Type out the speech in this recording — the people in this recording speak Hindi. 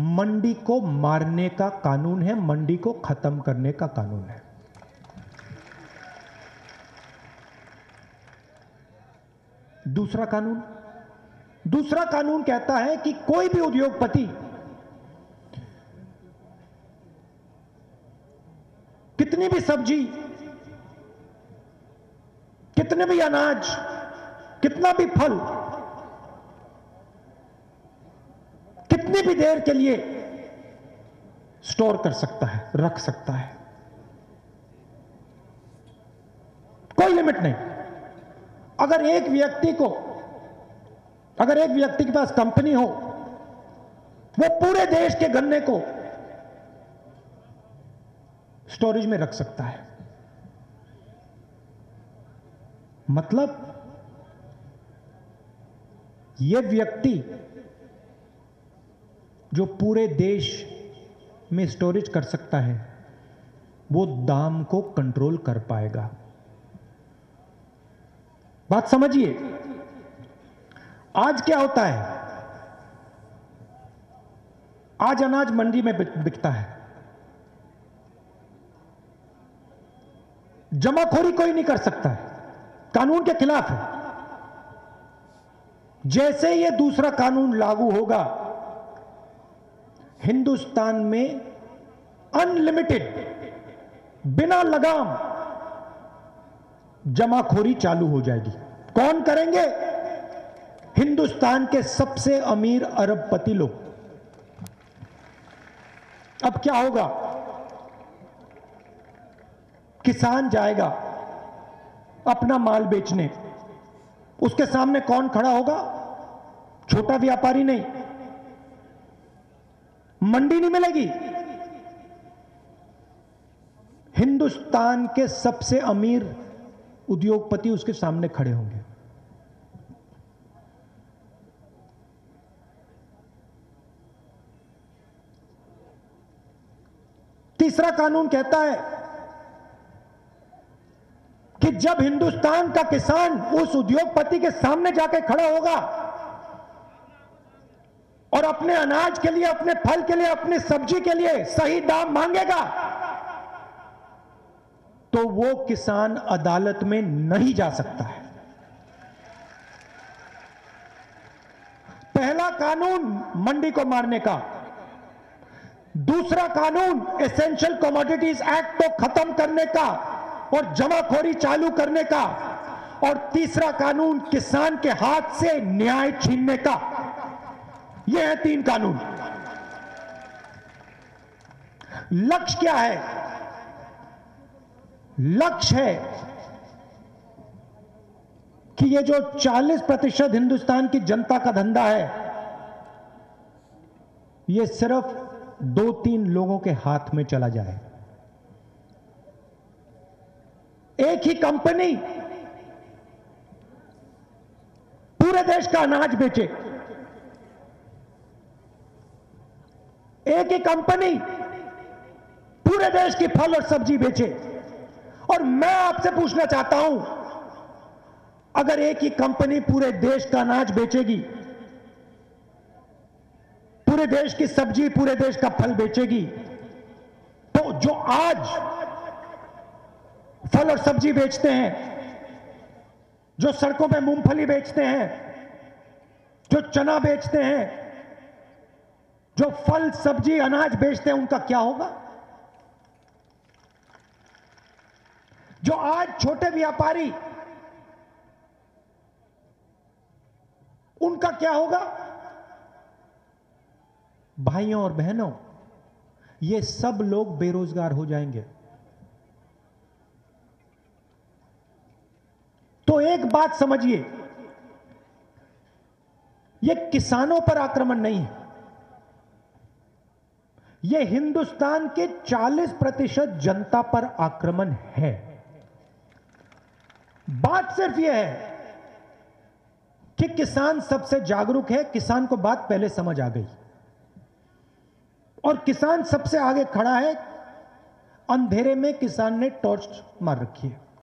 मंडी को मारने का कानून है, मंडी को खत्म करने का कानून है। दूसरा कानून कहता है कि कोई भी उद्योगपति कितनी भी सब्जी, कितने भी अनाज, कितना भी फल कितनी भी देर के लिए स्टोर कर सकता है, रख सकता है, कोई लिमिट नहीं। अगर एक व्यक्ति के पास कंपनी हो, वो पूरे देश के गन्ने को स्टोरेज में रख सकता है। मतलब यह व्यक्ति जो पूरे देश में स्टोरेज कर सकता है, वो दाम को कंट्रोल कर पाएगा। बात समझिए। आज क्या होता है? आज अनाज मंडी में बिकता है, जमाखोरी कोई नहीं कर सकता है, कानून के खिलाफ है। जैसे ये दूसरा कानून लागू होगा, हिंदुस्तान में अनलिमिटेड, बिना लगाम जमाखोरी चालू हो जाएगी। कौन करेंगे? हिंदुस्तान के सबसे अमीर अरबपति लोग। अब क्या होगा? किसान जाएगा अपना माल बेचने, उसके सामने कौन खड़ा होगा? छोटा व्यापारी नहीं, मंडी नहीं मिलेगी। हिंदुस्तान के सबसे अमीर उद्योगपति उसके सामने खड़े होंगे। तीसरा कानून कहता है कि जब हिंदुस्तान का किसान उस उद्योगपति के सामने जाके खड़ा होगा और अपने अनाज के लिए, अपने फल के लिए, अपनी सब्जी के लिए सही दाम मांगेगा, तो वो किसान अदालत में नहीं जा सकता है। पहला कानून मंडी को मारने का, दूसरा कानून एसेंशियल कमोडिटीज एक्ट को खत्म करने का और जमाखोरी चालू करने का, और तीसरा कानून किसान के हाथ से न्याय छीनने का। ये है 3 कानून। लक्ष्य क्या है? लक्ष्य है कि ये जो 40% हिंदुस्तान की जनता का धंधा है, ये सिर्फ 2-3 लोगों के हाथ में चला जाए। एक ही कंपनी पूरे देश का अनाज बेचे, एक ही कंपनी पूरे देश की फल और सब्जी बेचे। और मैं आपसे पूछना चाहता हूं, अगर एक ही कंपनी पूरे देश का अनाज बेचेगी, पूरे देश की सब्जी, पूरे देश का फल बेचेगी, तो जो आज फल और सब्जी बेचते हैं, जो सड़कों पे मूंगफली बेचते हैं, जो चना बेचते हैं, जो फल सब्जी अनाज बेचते हैं, उनका क्या होगा? जो आज छोटे व्यापारी, उनका क्या होगा? भाइयों और बहनों, ये सब लोग बेरोजगार हो जाएंगे। तो एक बात समझिए, ये किसानों पर आक्रमण नहीं है, ये हिंदुस्तान के 40% जनता पर आक्रमण है। बात सिर्फ यह है कि किसान सबसे जागरूक है, किसान को बात पहले समझ आ गई, और किसान सबसे आगे खड़ा है। अंधेरे में किसान ने टॉर्च मार रखी है।